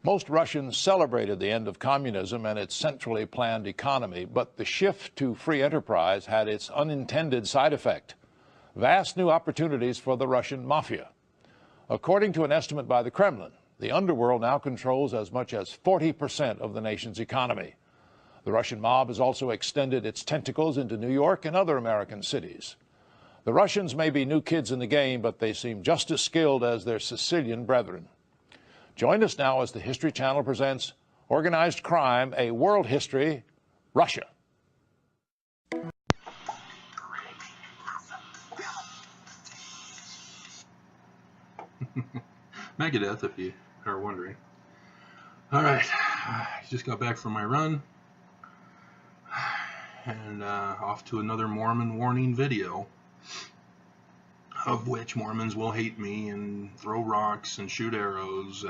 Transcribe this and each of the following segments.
Most Russians celebrated the end of communism and its centrally planned economy, but the shift to free enterprise had its unintended side effect: vast new opportunities for the Russian mafia. According to an estimate by the Kremlin, the underworld now controls as much as 40% of the nation's economy. The Russian mob has also extended its tentacles into New York and other American cities. The Russians may be new kids in the game, but they seem just as skilled as their Sicilian brethren. Join us now as the History Channel presents Organized Crime, A World History, Russia. Megadeth, if you are wondering. All right, I just got back from my run, and off to another Mormon warning video, of which Mormons will hate me and throw rocks and shoot arrows,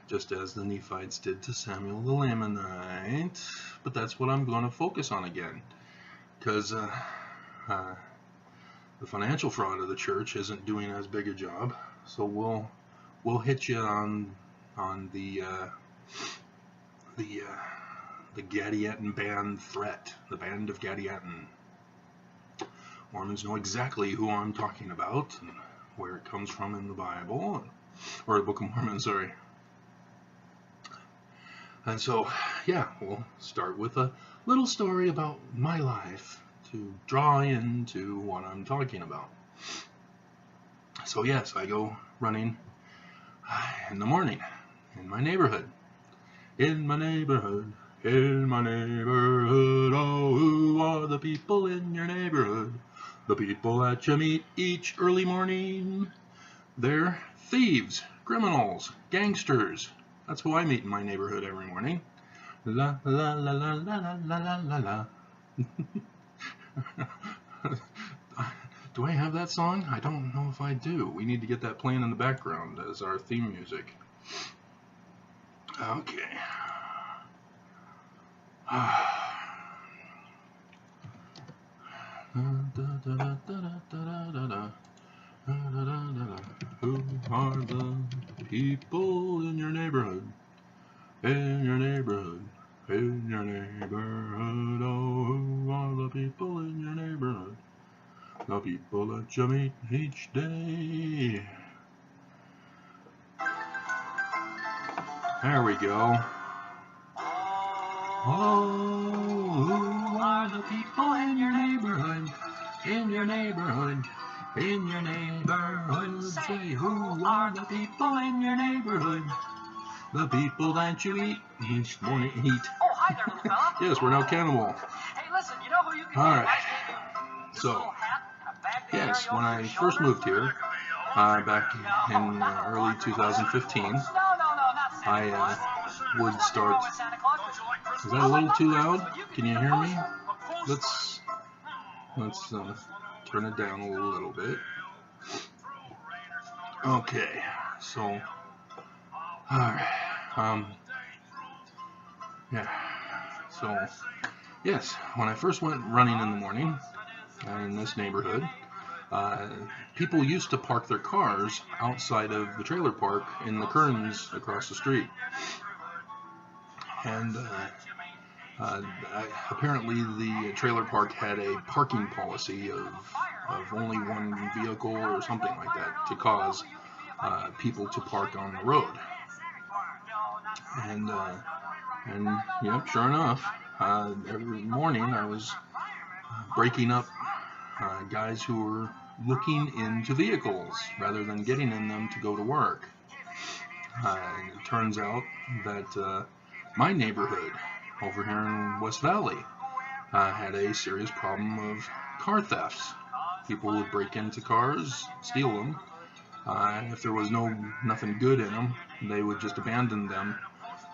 just as the Nephites did to Samuel the Lamanite. But that's what I'm going to focus on again, because the financial fraud of the church isn't doing as big a job. So we'll hit you on the Gadianton band threat, the band of Gadianton. Mormons know exactly who I'm talking about and where it comes from in the Bible, or the Book of Mormon, sorry. And so, yeah, we'll start with a little story about my life to draw into what I'm talking about. So yes, I go running in the morning in my neighborhood. In my neighborhood, in my neighborhood, oh, who are the people in your neighborhood? The people that you meet each early morning. They're thieves, criminals, gangsters. That's who I meet in my neighborhood every morning. La la la la la la la la la. Do I have that song? I don't know if I do. We need to get that playing in the background as our theme music. Okay. Who are the people in your neighborhood? In your neighborhood, in your neighborhood, oh, who are the people in your neighborhood? The people that you meet each day. There we go. Oh, who are the people in your neighborhood? In your neighborhood, in your neighborhood. Say, who are the people in your neighborhood? The people that you eat each morning. Oh, hi there, little fella. Yes, we're now cannibal. Hey, listen, you know who you can All get? right. So, Yes, when I first moved here, back in early 2015, I would start. Is that a little too loud? Can you hear me? Let's turn it down a little bit. Okay, so all right, yeah. So yes, when I first went running in the morning in this neighborhood, people used to park their cars outside of the trailer park in the Kearns across the street. And apparently the trailer park had a parking policy of only one vehicle or something like that to cause people to park on the road. And yep, sure enough, every morning I was breaking up guys who were looking into vehicles rather than getting in them to go to work. And it turns out that my neighborhood over here in West Valley had a serious problem of car thefts. People would break into cars, steal them. If there was nothing good in them, they would just abandon them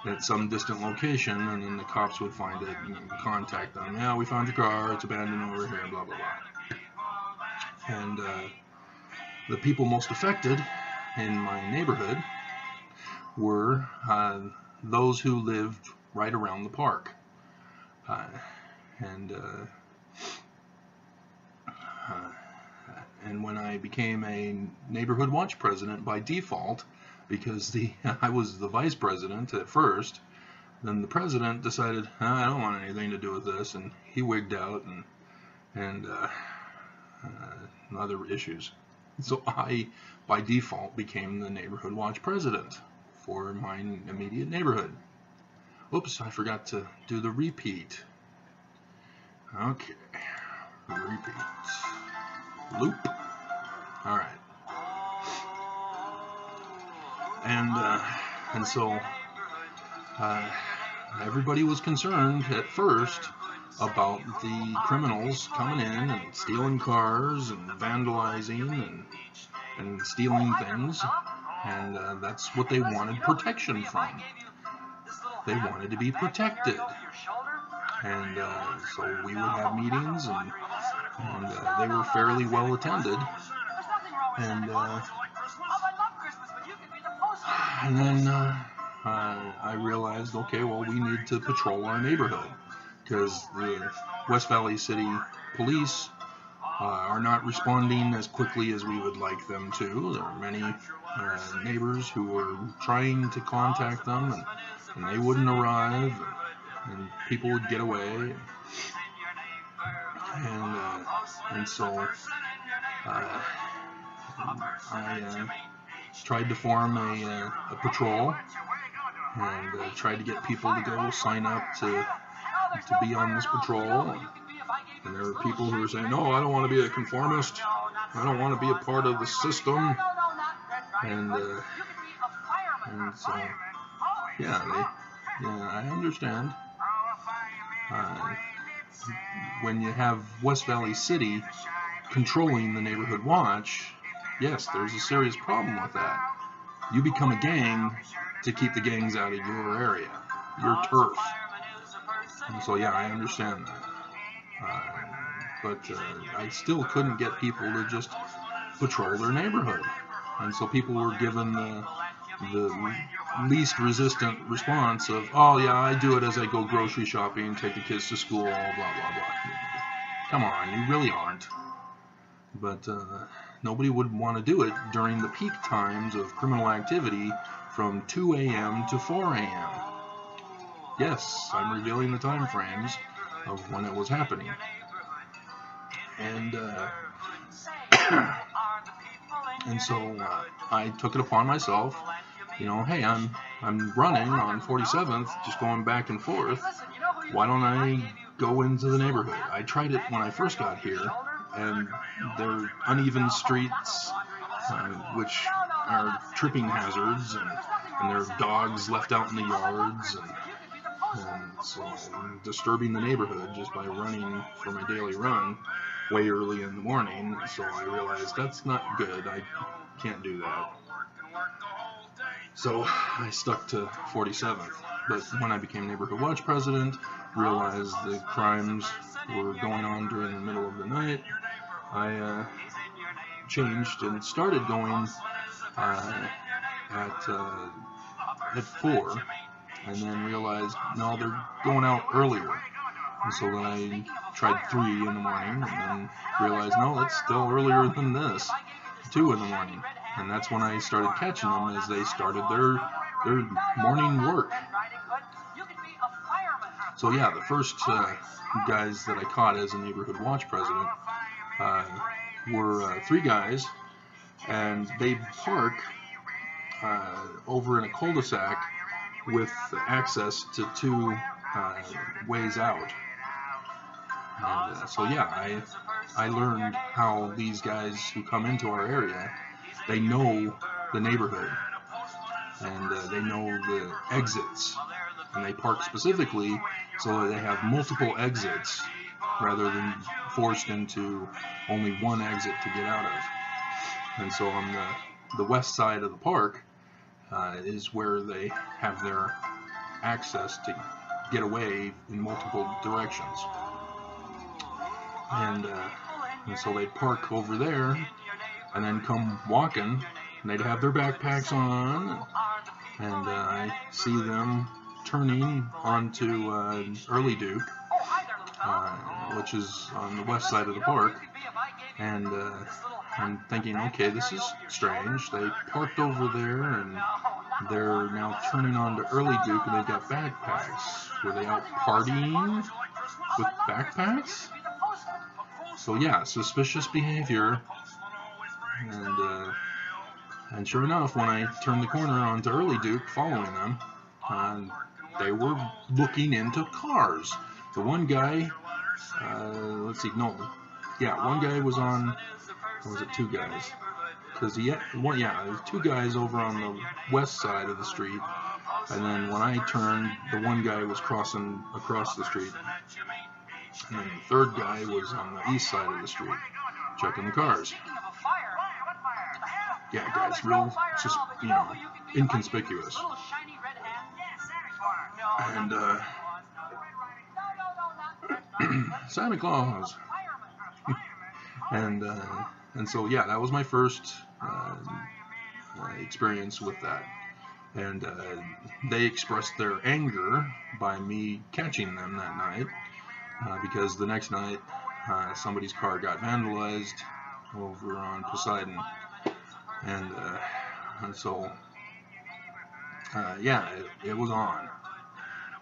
at some distant location, and then the cops would find it and contact them. Yeah, we found your car, it's abandoned over here, blah, blah, blah. And the people most affected in my neighborhood were those who lived right around the park. And when I became a neighborhood watch president by default, because I was the vice president at first. Then the president decided, I don't want anything to do with this, and he wigged out and other issues. So I, by default, became the neighborhood watch president for my immediate neighborhood. Oops, I forgot to do the repeat. Okay, repeat. Loop. All right. And so everybody was concerned at first about the criminals coming in and stealing cars and vandalizing and stealing things, and that's what they wanted protection from. They wanted to be protected, and so we would have meetings, and they were fairly well attended, and then I realized, okay, well, we need to patrol our neighborhood, because the West Valley City Police are not responding as quickly as we would like them to. There are many neighbors who were trying to contact them, and they wouldn't arrive, and people would get away, and so I tried to form a patrol, and tried to get people to go sign up to be on this patrol. And there were people who were saying, no, I don't want to be a conformist, I don't want to be a part of the system, and so yeah, I understand. When you have West Valley City controlling the neighborhood watch, yes, there's a serious problem with that. You become a gang to keep the gangs out of your area, your turf. And so yeah, I understand that. But I still couldn't get people to just patrol their neighborhood. And so people were given the least resistant response of, oh yeah, I do it as I go grocery shopping, take the kids to school, blah, blah, blah. Come on, you really aren't. But nobody would want to do it during the peak times of criminal activity from 2 a.m. to 4 a.m. Yes, I'm revealing the time frames of when it was happening. And and so I took it upon myself, hey, I'm running on 47th, just going back and forth. Why don't I go into the neighborhood? I tried it when I first got here, and there are uneven streets, which are tripping hazards, and there are dogs left out in the yards, and so I'm disturbing the neighborhood just by running for my daily run way early in the morning. So I realized that's not good. I can't do that. So I stuck to 47th. But when I became neighborhood watch president, realized the crimes were going on during the middle of the night, I changed and started going at 4, and then realized, no, they're going out earlier. And so then I tried 3 in the morning, and then realized, no, it's still earlier than this, 2 in the morning. And that's when I started catching them as they started their morning work. So yeah, the first guys that I caught as a neighborhood watch president were 3 guys, and they park over in a cul-de-sac with access to 2 ways out. And so yeah, I learned how these guys who come into our area, they know the neighborhood, and they know the exits, and they park specifically so that they have multiple exits rather than forced into only one exit to get out of. And so on the west side of the park is where they have their access to get away in multiple directions. And so they'd park over there and then come walking, and they'd have their backpacks on, and I see them turning onto Early Duke, which is on the west side of the park, and I'm thinking, okay, this is strange. They parked over there, and they're now turning on to Early Duke, and they've got backpacks. Were they out partying with backpacks? So yeah, suspicious behavior. And sure enough, when I turned the corner onto Early Duke, following them, they were looking into cars. The one guy, let's see, no, yeah, one guy was on, or was it two guys? Because there was two guys over on the west side of the street, and then when I turned, the one guy was crossing across the street, and then the third guy was on the east side of the street, checking the cars. Yeah, guys, real, just, inconspicuous. And, Santa Claus. and so, yeah, that was my first experience with that. And they expressed their anger by me catching them that night, because the next night somebody's car got vandalized over on Poseidon. And so, yeah, it was on.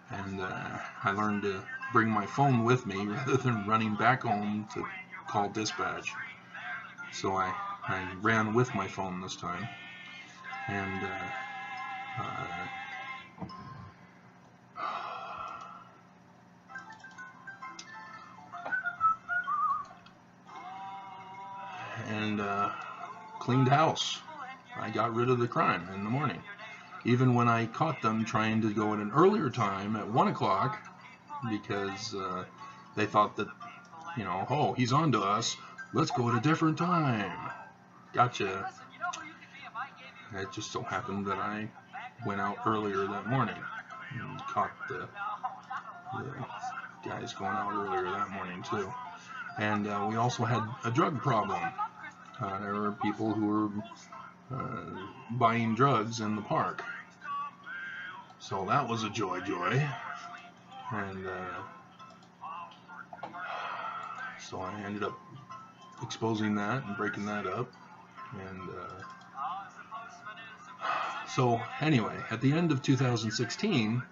And I learned to bring my phone with me rather than running back home to call dispatch. So I ran with my phone this time. And cleaned house. I got rid of the crime in the morning. Even when I caught them trying to go at an earlier time at 1 o'clock, because they thought that, oh, he's on to us, let's go at a different time. Gotcha. It just so happened that I went out earlier that morning and caught the guys going out earlier that morning too. And we also had a drug problem. There were people who were buying drugs in the park. So that was a joy. And so I ended up exposing that and breaking that up. And so anyway, at the end of 2016,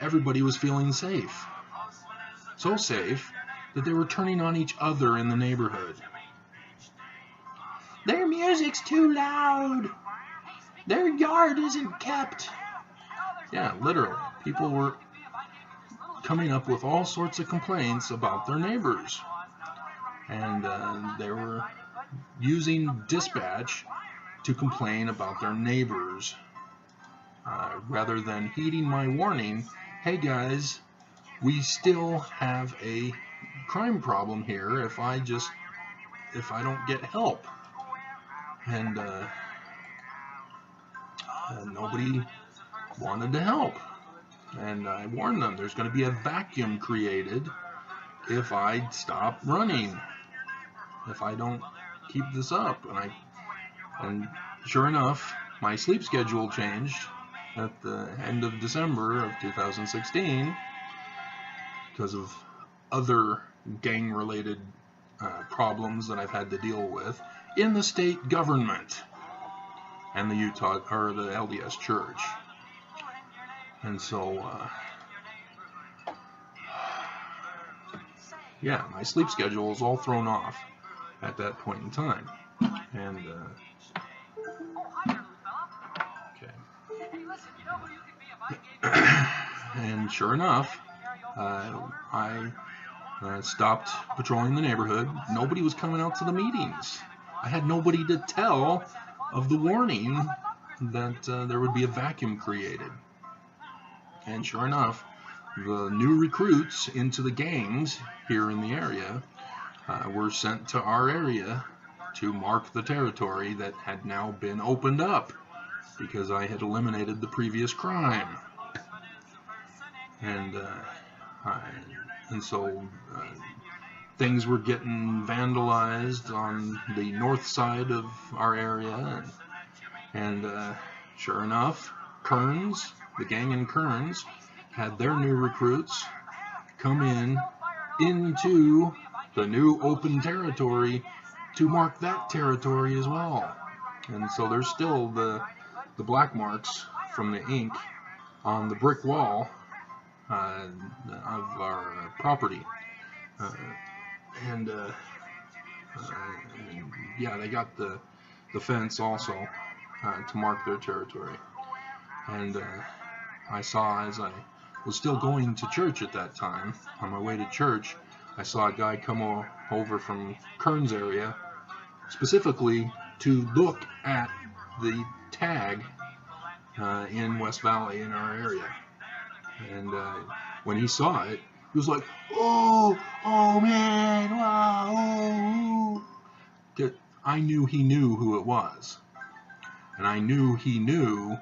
everybody was feeling safe. So safe that they were turning on each other in the neighborhood. Their music's too loud. Their yard isn't kept. Yeah, literally. People were coming up with all sorts of complaints about their neighbors. And they were using dispatch to complain about their neighbors. Rather than heeding my warning, hey guys, we still have a crime problem here if I don't get help. And nobody wanted to help. And I warned them there's going to be a vacuum created if I stop running, if I don't keep this up. And sure enough, my sleep schedule changed at the end of December of 2016 because of other gang-related problems that I've had to deal with in the state government and the LDS Church. And so, yeah, my sleep schedule is all thrown off at that point in time. And, and sure enough, I stopped patrolling the neighborhood. Nobody was coming out to the meetings. I had nobody to tell of the warning that there would be a vacuum created. And sure enough, the new recruits into the gangs here in the area were sent to our area to mark the territory that had now been opened up because I had eliminated the previous crime. And so things were getting vandalized on the north side of our area, and sure enough, Kearns, the gang in Kearns, had their new recruits come in into the new open territory to mark that territory as well. And so there's still the black marks from the ink on the brick wall of our property. And yeah, they got the fence also to mark their territory. And I saw, as I was still going to church at that time, on my way to church, I saw a guy come over from Kearns area specifically to look at the tag in West Valley in our area. And when he saw it, he was like, oh man, wow. I knew he knew who it was. And I knew he knew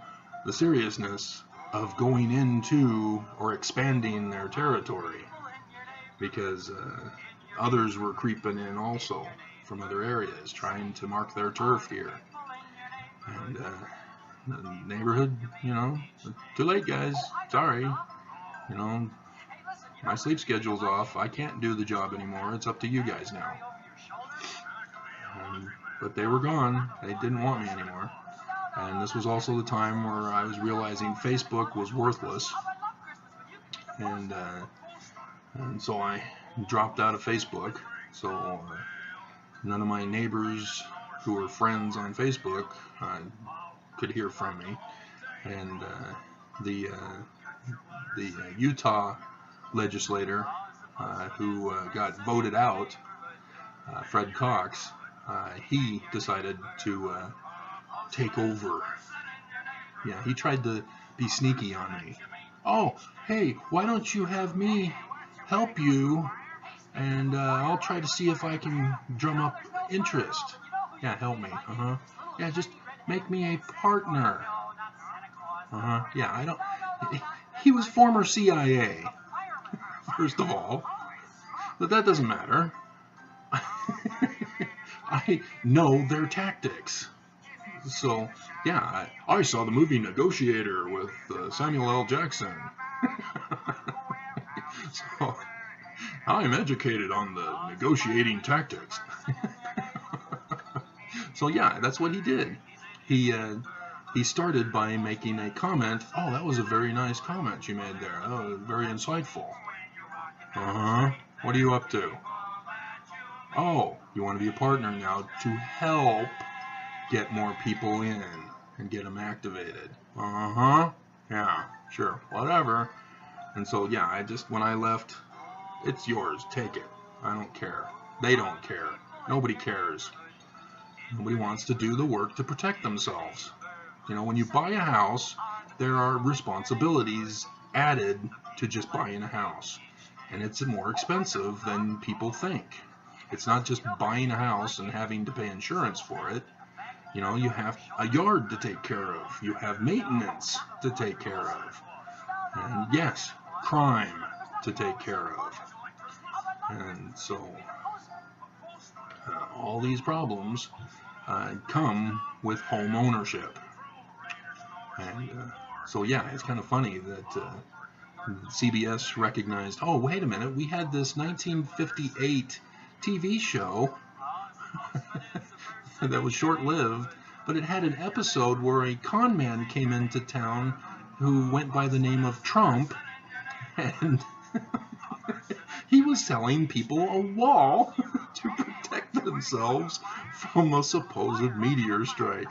the seriousness of going into or expanding their territory, because others were creeping in also from other areas trying to mark their turf here. And the neighborhood, you know, too late guys, sorry, you know, my sleep schedule's off, I can't do the job anymore, it's up to you guys now. But they were gone, they didn't want me anymore. And this was also the time where I was realizing Facebook was worthless, and so I dropped out of Facebook. So none of my neighbors who were friends on Facebook could hear from me, and the Utah legislator who got voted out, Fred Cox, he decided to take over. Yeah, he tried to be sneaky on me. Oh, hey, why don't you have me help you, and I'll try to see if I can drum up interest. Yeah, help me. Yeah, just make me a partner. Yeah, I don't. He was former CIA, first of all, but that doesn't matter. I know their tactics. So, yeah, I saw the movie Negotiator with Samuel L. Jackson. So, I'm educated on the negotiating tactics. So, yeah, that's what he did. He started by making a comment. Oh, that was a very nice comment you made there. Oh, very insightful. What are you up to? Oh, you want to be a partner now to help get more people in and get them activated. Yeah, sure, whatever. And so, yeah, when I left, it's yours, take it. I don't care. They don't care. Nobody cares. Nobody wants to do the work to protect themselves. You know, when you buy a house, there are responsibilities added to just buying a house. And it's more expensive than people think. It's not just buying a house and having to pay insurance for it. You know, you have a yard to take care of. You have maintenance to take care of. And yes, crime to take care of. And so, all these problems come with home ownership. And so, yeah, it's kind of funny that CBS recognized, oh, wait a minute, we had this 1958 TV show that was short-lived, but it had an episode where a con man came into town who went by the name of Trump, and he was selling people a wall to protect themselves from a supposed meteor strike.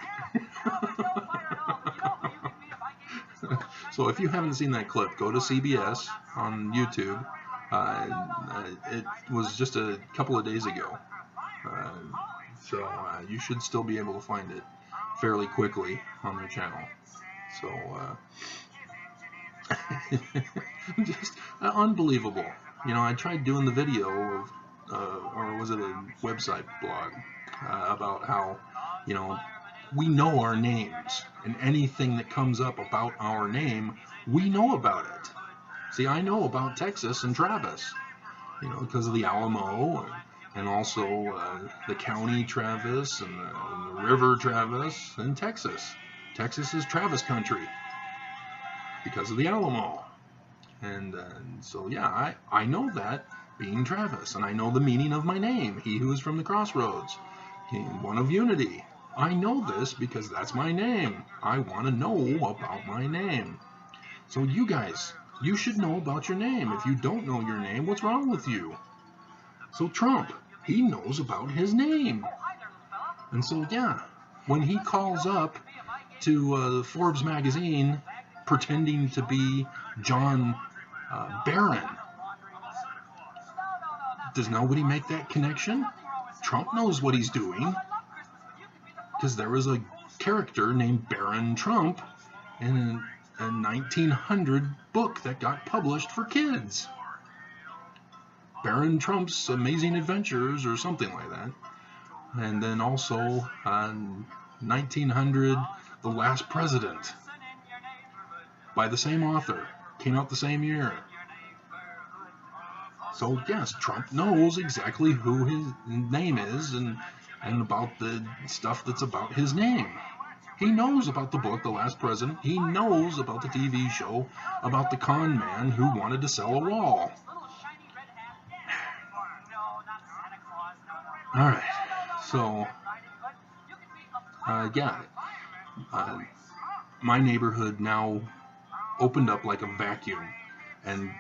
So if you haven't seen that clip, go to CBS on YouTube. It was just a couple of days ago. So you should still be able to find it fairly quickly on their channel. So just unbelievable. You know, I tried doing the video of, or was it a website blog, about how, you know, we know our names, and anything that comes up about our name, we know about it. See, I know about Texas and Travis, you know, because of the Alamo, and also the county Travis, and the river Travis, and Texas. Texas is Travis country because of the Alamo. And so, yeah, I know that, being Travis, and I know the meaning of my name, he who is from the crossroads, one of unity. I know this because that's my name. I want to know about my name. So you guys, you should know about your name. If you don't know your name, what's wrong with you? So Trump, he knows about his name. And so, yeah, when he calls up to Forbes magazine pretending to be John Barron, does nobody make that connection? Trump knows what he's doing, because there was a character named Baron Trump in a 1900 book that got published for kids. Baron Trump's Amazing Adventures or something like that. And then also 1900, The Last President, by the same author, came out the same year. So yes, Trump knows exactly who his name is and about the stuff that's about his name. He knows about the book, The Last President. He knows about the TV show about the con man who wanted to sell a wall. Alright, so, my neighborhood now opened up like a vacuum, and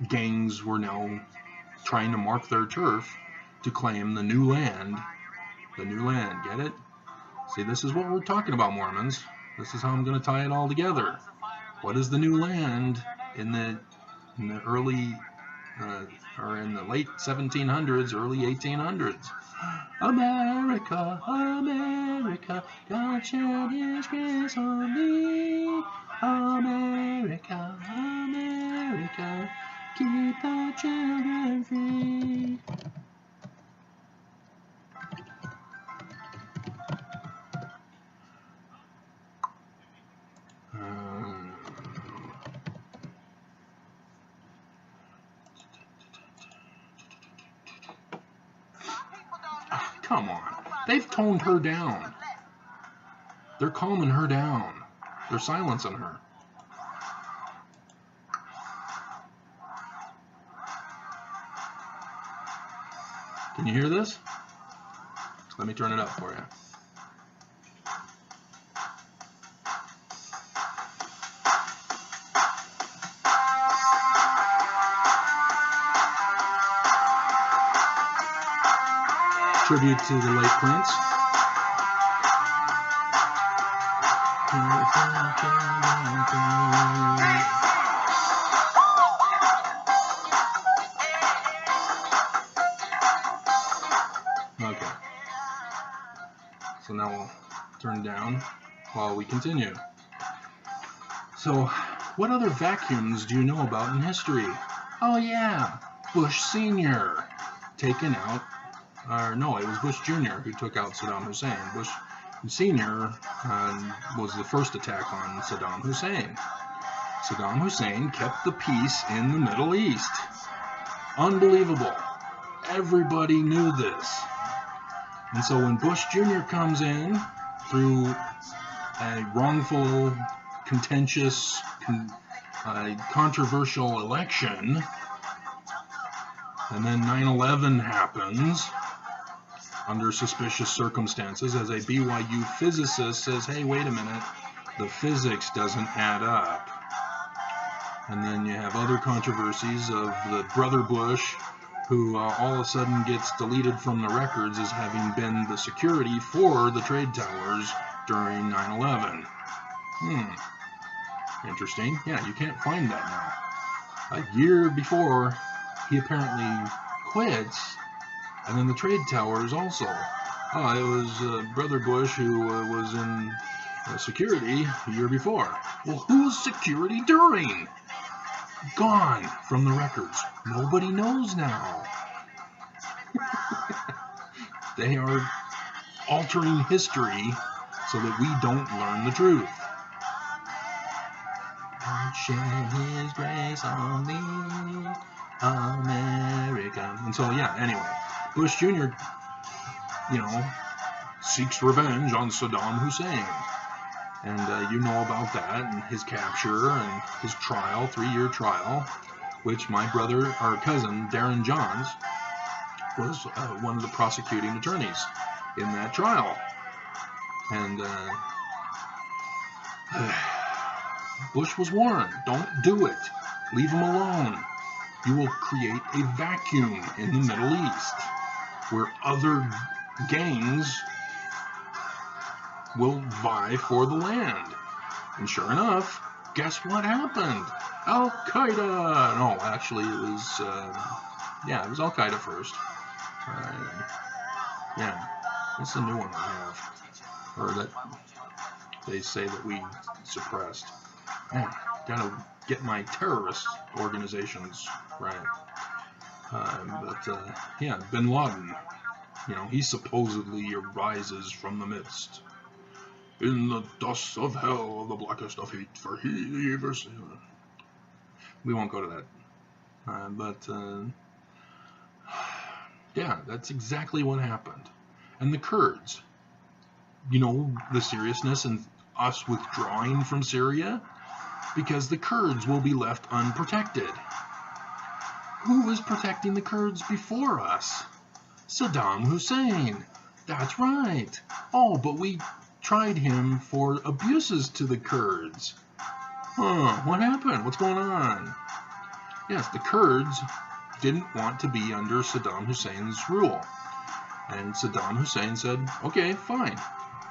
gangs were now trying to mark their turf to claim the new land. The new land, get it? See, this is what we're talking about, Mormons. This is how I'm going to tie it all together. What is the new land in the early, or in the late 1700s, early 1800s? America, America, God shed His grace on me. America, America, keep the children free. Come on. They've toned her down. They're calming her down. They're silencing her. Can you hear this? Let me turn it up for you. Tribute to the late Prince. Okay. So now we'll turn down while we continue. So, what other vacuums do you know about in history? Oh yeah, Bush Sr. taken out. Or no, it was Bush Jr. who took out Saddam Hussein. Bush Sr. Was the first attack on Saddam Hussein. Saddam Hussein kept the peace in the Middle East. Unbelievable. Everybody knew this. And so when Bush Jr. comes in through a wrongful, contentious, controversial election, and then 9/11 happens, under suspicious circumstances, as a BYU physicist says, hey, wait a minute, the physics doesn't add up. And then you have other controversies of the brother Bush, who all of a sudden gets deleted from the records as having been the security for the trade towers during 9/11. Interesting. Yeah, you can't find that now. A year before, he apparently quits. And then the trade towers also. It was Brother Bush who was in security a year before. Well, who was security during? Gone from the records. Nobody knows now. They are altering history so that we don't learn the truth. God shed His grace on me, America. And so, yeah, anyway. Bush Jr., seeks revenge on Saddam Hussein. And you know about that, and his capture, and his trial, 3-year trial. which my brother, our cousin, Darren Johns, was one of the prosecuting attorneys in that trial. And Bush was warned, don't do it. Leave him alone. You will create a vacuum in the Middle East where other gangs will vie for the land. And sure enough, guess what happened? Al-Qaeda! No, actually it was, it was Al-Qaeda first. Yeah, that's the new one we have. Or that they say that we suppressed. Man, gotta get my terrorist organizations right. Yeah, Bin Laden, he supposedly arises from the midst. In the dust of hell, the blackest of heat, for he ever seen. We won't go to that. Yeah, that's exactly what happened. And the Kurds, the seriousness in us withdrawing from Syria? Because the Kurds will be left unprotected. Who was protecting the Kurds before us? Saddam Hussein. That's right. Oh, but we tried him for abuses to the Kurds. What happened? What's going on? Yes, the Kurds didn't want to be under Saddam Hussein's rule. And Saddam Hussein said, okay, fine.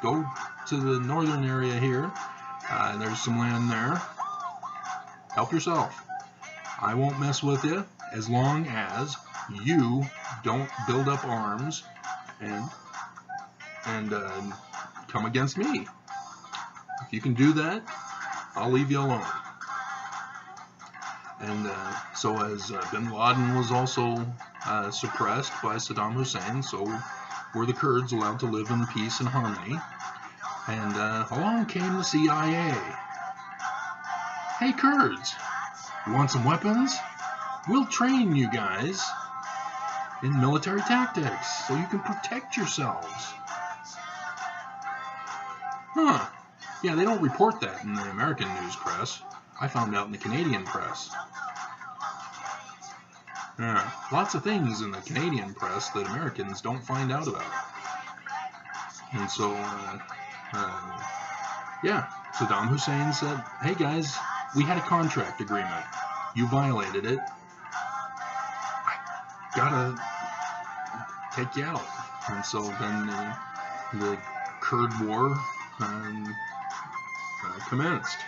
Go to the northern area here. There's some land there. Help yourself. I won't mess with you as long as you don't build up arms and come against me. If you can do that, I'll leave you alone. And so as Bin Laden was also suppressed by Saddam Hussein, so were the Kurds allowed to live in peace and harmony. And along came the CIA. Hey Kurds, you want some weapons? We'll train you guys in military tactics so you can protect yourselves. Yeah, they don't report that in the American news press. I found out in the Canadian press. Lots of things in the Canadian press that Americans don't find out about. And so, Saddam Hussein said, hey guys, we had a contract agreement. You violated it. I gotta take you out. And so then the Kurd War commenced.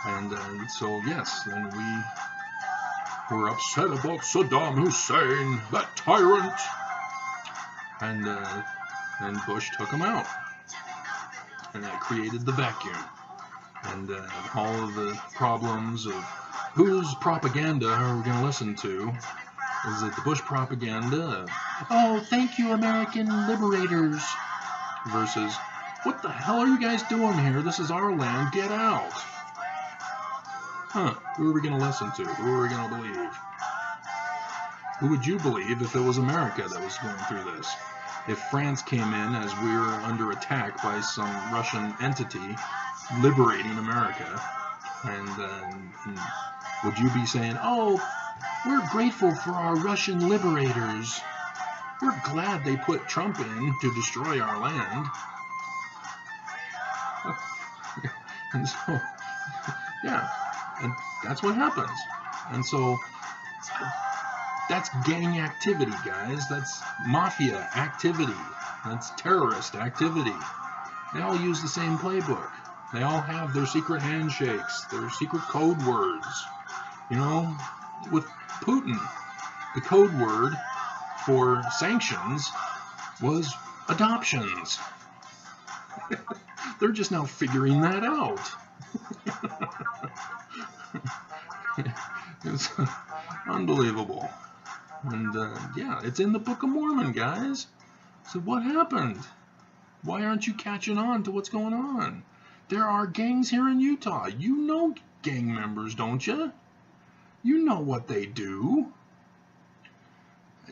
And so, yes, then we were upset about Saddam Hussein, that tyrant. And Bush took him out. And that created the vacuum. And all of the problems of whose propaganda are we going to listen to? Is it the Bush propaganda? Oh, thank you, American liberators. Versus, what the hell are you guys doing here? This is our land. Get out. Who are we going to listen to? Who are we going to believe? Who would you believe if it was America that was going through this? If France came in as we were under attack by some Russian entity liberating America, and would you be saying, oh, we're grateful for our Russian liberators. We're glad they put Trump in to destroy our land. And so, yeah, and that's what happens. And so, that's gang activity, guys. That's mafia activity. That's terrorist activity. They all use the same playbook. They all have their secret handshakes, their secret code words. With Putin, the code word for sanctions was adoptions. They're just now figuring that out. It's unbelievable. And yeah, it's in the Book of Mormon, guys. So what happened? Why aren't you catching on to what's going on? There are gangs here in Utah. You know gang members, don't you? You know what they do.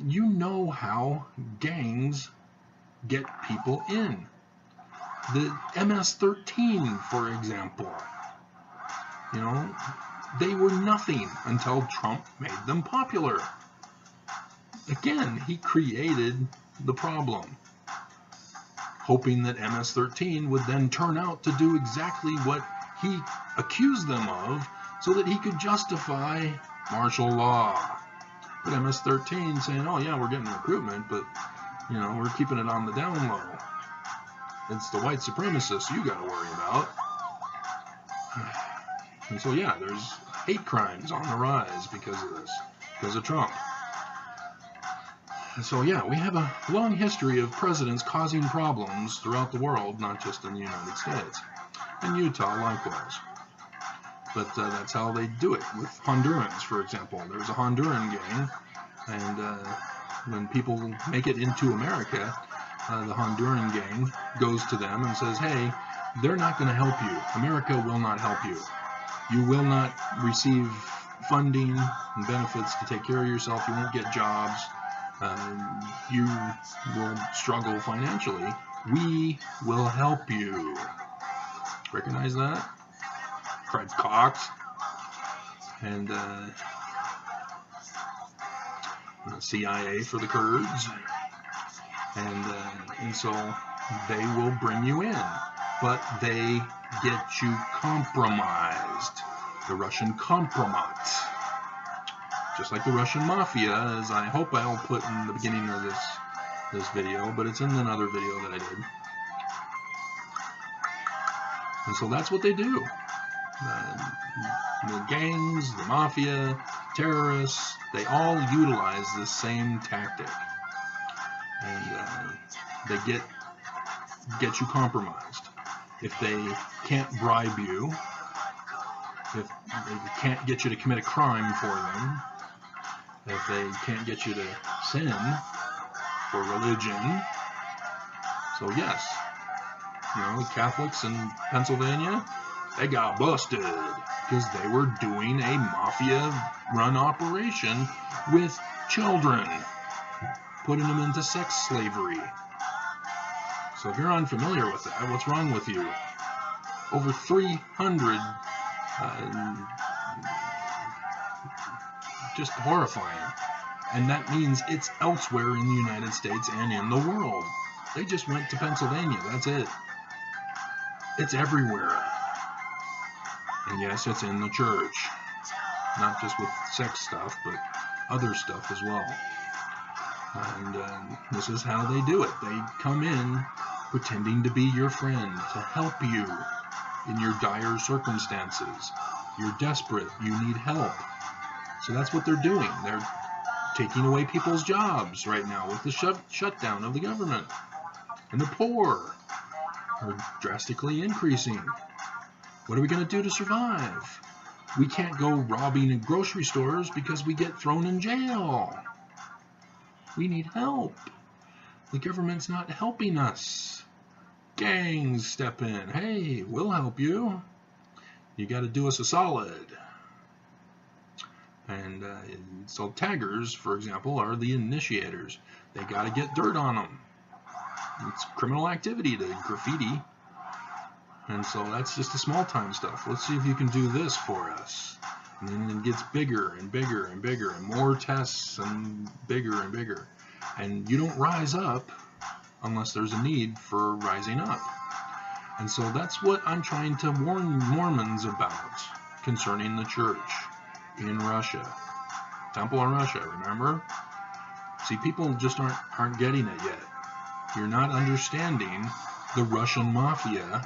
You know how gangs get people in. The MS-13, for example. They were nothing until Trump made them popular. Again, he created the problem, hoping that MS-13 would then turn out to do exactly what he accused them of so that he could justify martial law. But MS-13 saying, oh yeah, we're getting recruitment, but you know, we're keeping it on the down low. It's the white supremacists you got to worry about. And so yeah, there's hate crimes on the rise because of this, because of Trump. And so yeah, we have a long history of presidents causing problems throughout the world, not just in the United States. And Utah likewise. But that's how they do it with Hondurans, for example. There's a Honduran gang, and when people make it into America, the Honduran gang goes to them and says, hey, they're not going to help you. America will not help you. You will not receive funding and benefits to take care of yourself. You won't get jobs. You will struggle financially. We will help you. Recognize that? Fred Cox and the CIA for the Kurds, and so they will bring you in, but they get you compromised. The Russian Kompromat, just like the Russian Mafia, as I hope I'll put in the beginning of this video, but it's in another video that I did. And so that's what they do. The gangs, the mafia, terrorists, they all utilize this same tactic. And they get you compromised. If they can't bribe you, if they can't get you to commit a crime for them, if they can't get you to sin for religion, so yes, you know, the Catholics in Pennsylvania, they got busted because they were doing a mafia-run operation with children, putting them into sex slavery. So if you're unfamiliar with that, what's wrong with you? Over 300, just horrifying. And that means it's elsewhere in the United States and in the world. They just went to Pennsylvania, that's it. It's everywhere. And yes, it's in the church. Not just with sex stuff, but other stuff as well. And this is how they do it. They come in pretending to be your friend, to help you in your dire circumstances. You're desperate, you need help. So that's what they're doing. They're taking away people's jobs right now with the shutdown of the government. And the poor are drastically increasing. What are we going to do to survive? We can't go robbing in grocery stores because we get thrown in jail. We need help. The government's not helping us. Gangs step in. Hey, we'll help you. You got to do us a solid. And so taggers, for example, are the initiators. They got to get dirt on them. It's criminal activity to graffiti. And so that's just the small time stuff. Let's see if you can do this for us. And then it gets bigger and bigger and bigger, and more tests and bigger and bigger. And you don't rise up unless there's a need for rising up. And so that's what I'm trying to warn Mormons about concerning the church in Russia. Temple in Russia, remember? See, people just aren't getting it yet. You're not understanding the Russian mafia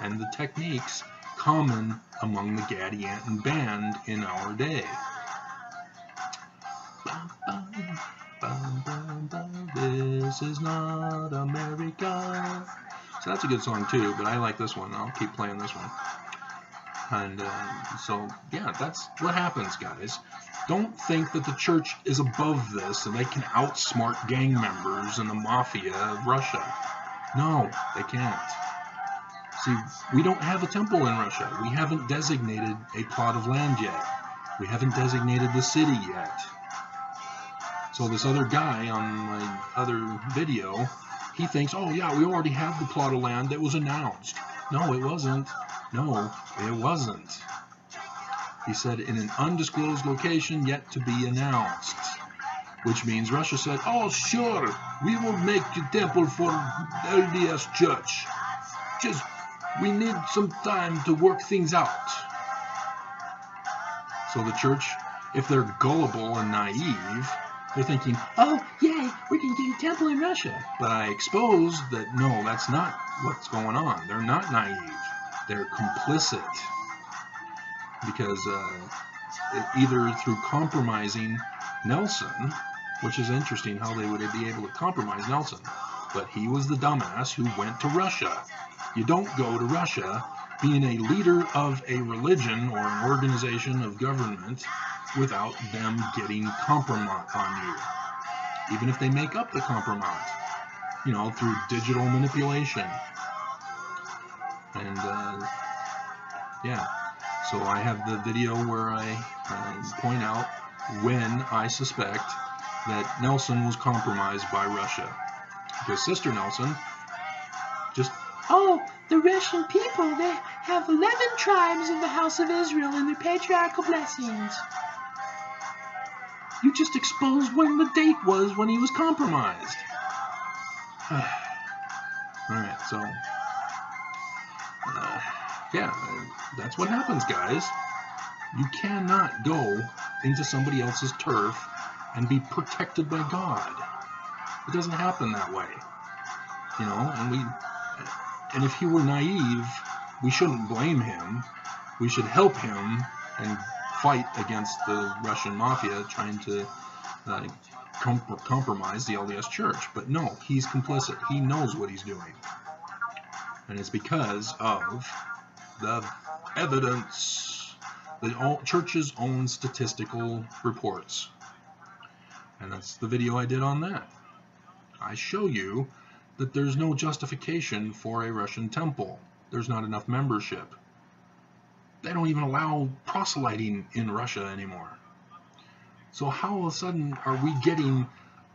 and the techniques common among the Gadianton band in our day. This is not America. So that's a good song too, but I like this one. I'll keep playing this one. And so, yeah, that's what happens, guys. Don't think that the church is above this and they can outsmart gang members and the mafia of Russia. No, they can't. See, we don't have a temple in Russia. We haven't designated a plot of land yet. We haven't designated the city yet. So this other guy on my other video, he thinks, oh yeah, we already have the plot of land that was announced. No, it wasn't. No, it wasn't. He said, in an undisclosed location yet to be announced. Which means Russia said, oh, sure, we will make a temple for LDS church. Just, we need some time to work things out. So the church, if they're gullible and naive, they're thinking, oh, yay, we can get a temple in Russia. But I exposed that, no, that's not what's going on. They're not naive. They're complicit. Because either through compromising Nelson, which is interesting how they would be able to compromise Nelson, but he was the dumbass who went to Russia. You don't go to Russia being a leader of a religion or an organization of government without them getting Kompromat on you. Even if they make up the Kompromat, you know, through digital manipulation. And, yeah. So I have the video where I point out when I suspect that Nelson was compromised by Russia. Because Sister Nelson just, oh, the Russian people, they have 11 tribes in the house of Israel in their patriarchal blessings. You just exposed when the date was when he was compromised. Alright, so, yeah, that's what happens, guys. You cannot go into somebody else's turf and be protected by God. It doesn't happen that way. You know, and if he were naive, we shouldn't blame him. We should help him and fight against the Russian mafia trying to compromise the LDS Church. But no, he's complicit. He knows what he's doing. And it's because of the evidence, the church's own statistical reports. And that's the video I did on that. I show you that there's no justification for a Russian temple. There's not enough membership. They don't even allow proselyting in Russia anymore. So how all of a sudden are we getting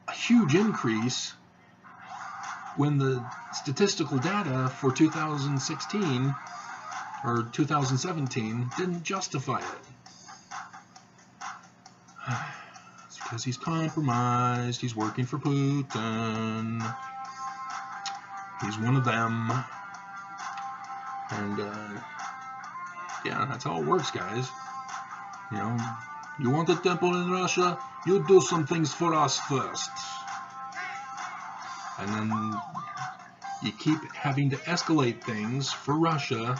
a huge increase when the statistical data for 2016 or 2017 didn't justify it? It's because he's compromised. He's working for Putin. He's one of them. And yeah, that's how it works, guys. You know, you want a temple in Russia? You do some things for us first. And then you keep having to escalate things for Russia,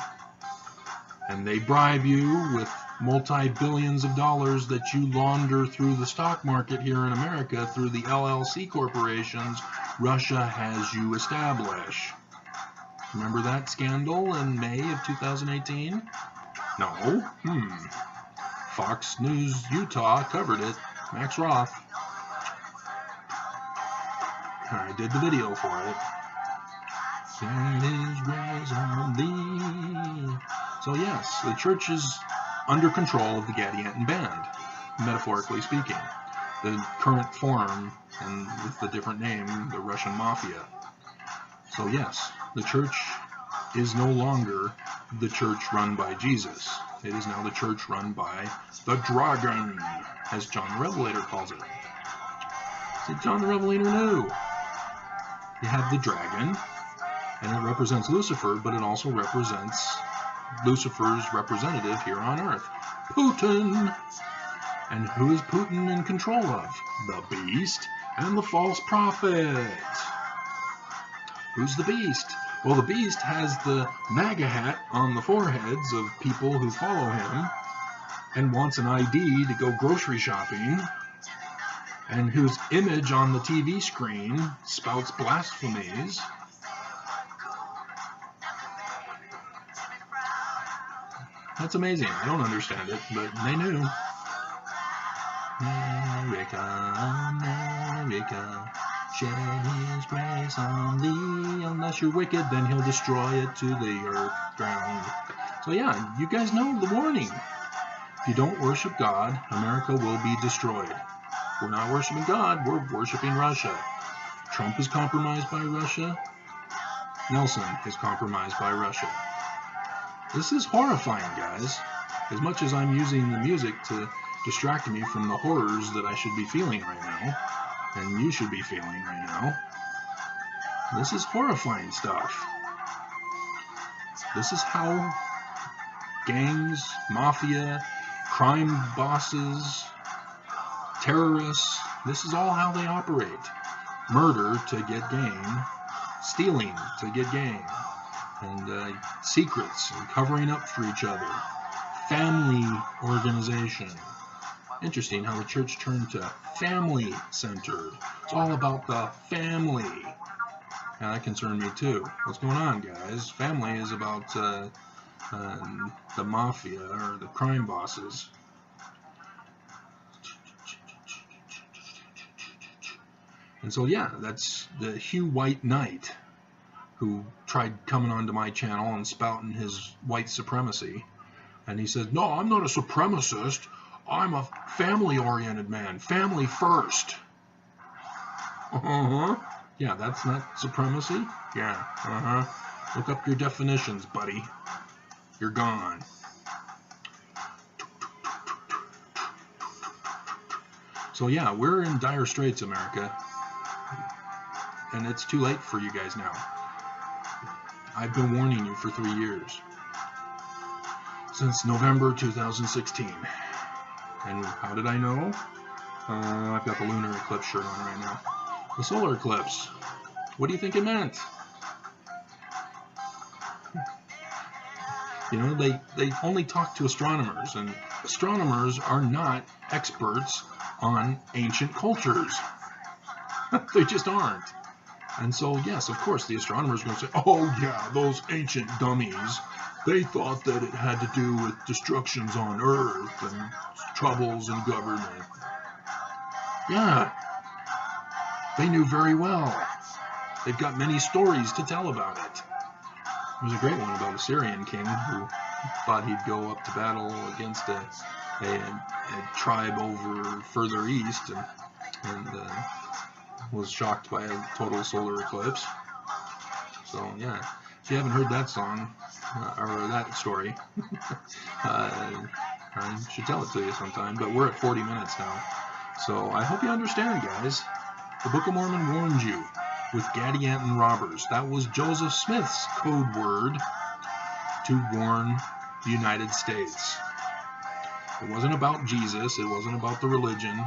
and they bribe you with multi-billions of dollars that you launder through the stock market here in America through the LLC corporations Russia has you establish. Remember that scandal in May of 2018? No? Fox News Utah covered it. Max Roth. I did the video for it. Set his rays on thee. So yes, the church is under control of the Gadianton band, metaphorically speaking. The current form, and with the different name, the Russian mafia. So yes, the church is no longer the church run by Jesus. It is now the church run by the dragon, as John the Revelator calls it. See, John the Revelator knew. You have the dragon, and it represents Lucifer, but it also represents Lucifer's representative here on earth, Putin. And who is Putin in control of? The beast and the false prophet. Who's the beast? Well, the beast has the MAGA hat on the foreheads of people who follow him and wants an ID to go grocery shopping, and whose image on the TV screen spouts blasphemies. That's amazing. I don't understand it, but they knew. America, America, shed his grace on thee. Unless you're wicked, then he'll destroy it to the earth ground. So yeah, you guys know the warning. If you don't worship God, America will be destroyed. We're not worshiping God, we're worshiping Russia. Trump is compromised by Russia. Nelson is compromised by Russia. This is horrifying, guys. as much as I'm using the music to distract me from the horrors that I should be feeling right now, and you should be feeling right now, this is horrifying stuff. This is how gangs, mafia, crime bosses, terrorists, this is all how they operate. Murder to get gain, stealing to get gain, and secrets and covering up for each other. Family organization. Interesting how the church turned to family-centered. It's all about the family. Now that concerned me too. What's going on, guys? Family is about the mafia or the crime bosses. And so yeah, that's the Hugh White Knight who tried coming onto my channel and spouting his white supremacy. And he said, no, I'm not a supremacist. I'm a family-oriented man. Family first. Yeah, that's not supremacy? Yeah, Look up your definitions, buddy. You're gone. So yeah, we're in dire straits, America. And it's too late for you guys now. I've been warning you for 3 years. Since November 2016. And how did I know? I've got the lunar eclipse shirt on right now. The solar eclipse. What do you think it meant? You know, they only talk to astronomers, and astronomers are not experts on ancient cultures. They just aren't. And so, yes, of course, the astronomers are going to say, oh yeah, those ancient dummies, they thought that it had to do with destructions on Earth and troubles in government. Yeah, they knew very well. They've got many stories to tell about it. There's a great one about a Syrian king who thought he'd go up to battle against a tribe over further east and was shocked by a total solar eclipse. So yeah, if you haven't heard that song or that story, I should tell it to you sometime. But we're at 40 minutes now, so I hope you understand, guys. The Book of Mormon warned you with Gadianton robbers. That was Joseph Smith's code word to warn the United States. It wasn't about Jesus. It wasn't about the religion.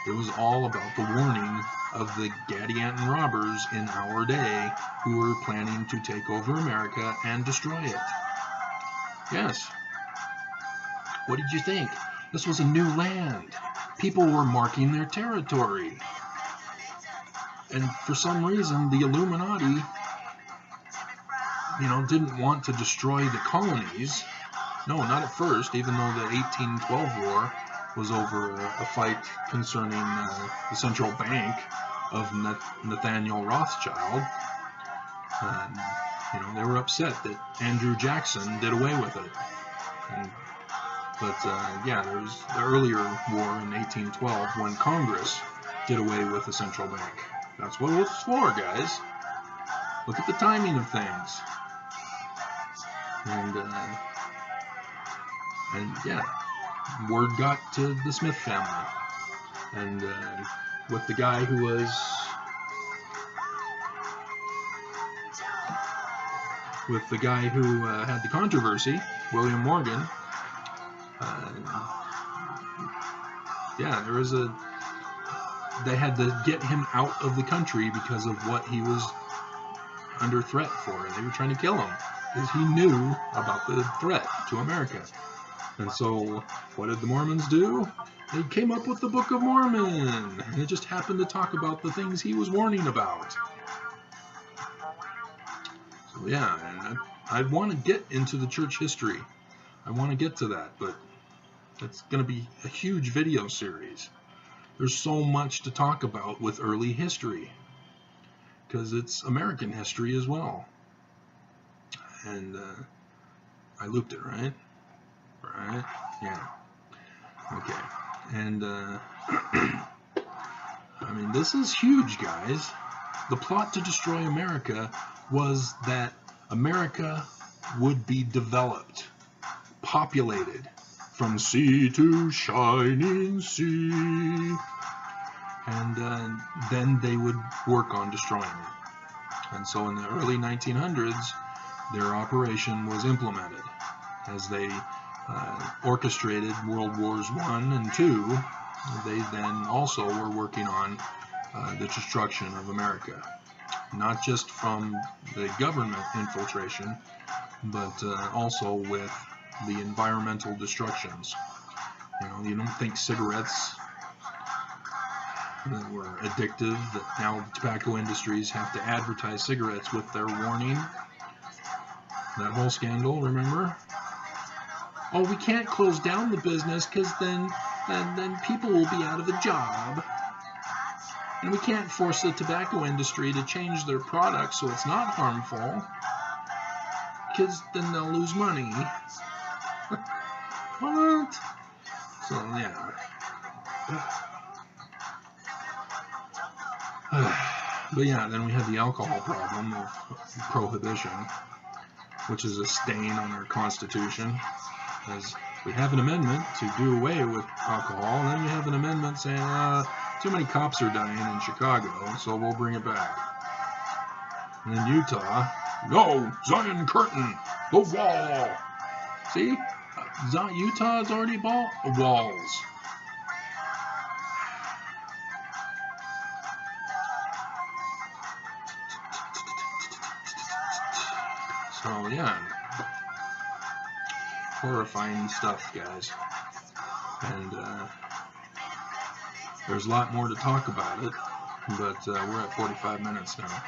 It was all about the warning of the Gadianton robbers in our day who were planning to take over America and destroy it. Yes. What did you think? This was a new land. People were marking their territory. And for some reason, the Illuminati, didn't want to destroy the colonies. No, not at first, even though the 1812 war was over a fight concerning the central bank of Nathaniel Rothschild. And, they were upset that Andrew Jackson did away with it. But there was the earlier war in 1812 when Congress did away with the central bank. That's what it was for, guys. Look at the timing of things. And yeah, word got to the Smith family. And with the guy who was had the controversy, William Morgan. They had to get him out of the country because of what he was under threat for. They were trying to kill him because he knew about the threat to America. And so, what did the Mormons do? They came up with the Book of Mormon. And it just happened to talk about the things he was warning about. So yeah, and I want to get into the church history. I want to get to that, but it's going to be a huge video series. There's so much to talk about with early history, because it's American history as well. And I looped it, right? Right? Yeah. Okay. And I mean, this is huge, guys. The plot to destroy America was that America would be developed, populated from sea to shining sea. And then they would work on destroying it. And so in the early 1900s, their operation was implemented as they orchestrated World Wars I and II. They then also were working on the destruction of America, not just from the government infiltration, but also with the environmental destructions. You know, you don't think cigarettes that were addictive, that now tobacco industries have to advertise cigarettes with their warning. That whole scandal, remember? Oh, we can't close down the business because then people will be out of a job. And we can't force the tobacco industry to change their products so it's not harmful, because then they'll lose money. What? So, yeah. But yeah, then we have the alcohol problem of prohibition, which is a stain on our Constitution, as we have an amendment to do away with alcohol, and then we have an amendment saying too many cops are dying in Chicago, so we'll bring it back. And in Utah, no, Zion Curtain, the wall. See, Utah is already walls. So yeah, horrifying stuff, guys. And there's a lot more to talk about it, but we're at 45 minutes now.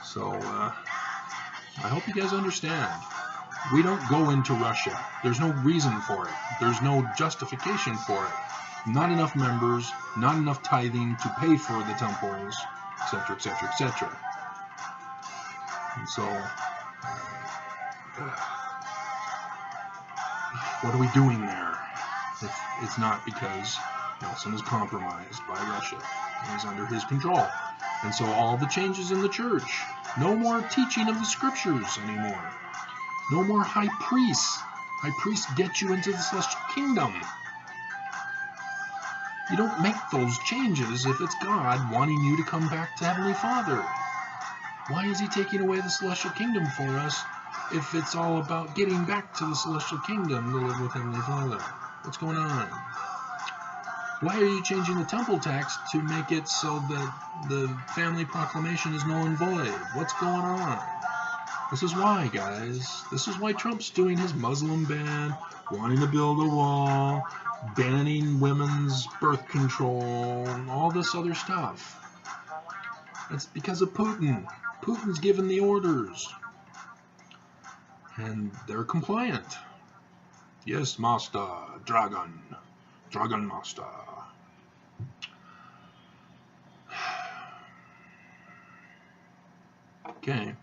So I hope you guys understand. We don't go into Russia. There's no reason for it. There's no justification for it. Not enough members, not enough tithing to pay for the temples, etc., etc., etc. And so, what are we doing there if it's not because Nelson is compromised by Russia and he's under his control? And so all the changes in the church, no more teaching of the scriptures anymore. No more high priests. High priests get you into the celestial kingdom. You don't make those changes if it's God wanting you to come back to Heavenly Father. Why is He taking away the celestial kingdom for us if it's all about getting back to the celestial kingdom to live with Heavenly Father? What's going on? Why are you changing the temple tax to make it so that the family proclamation is null and void? What's going on? This is why, guys. This is why Trump's doing his Muslim ban, wanting to build a wall, banning women's birth control, and all this other stuff. It's because of Putin. Putin's given the orders. And they're compliant. Yes, Master. Dragon. Dragon Master. Okay.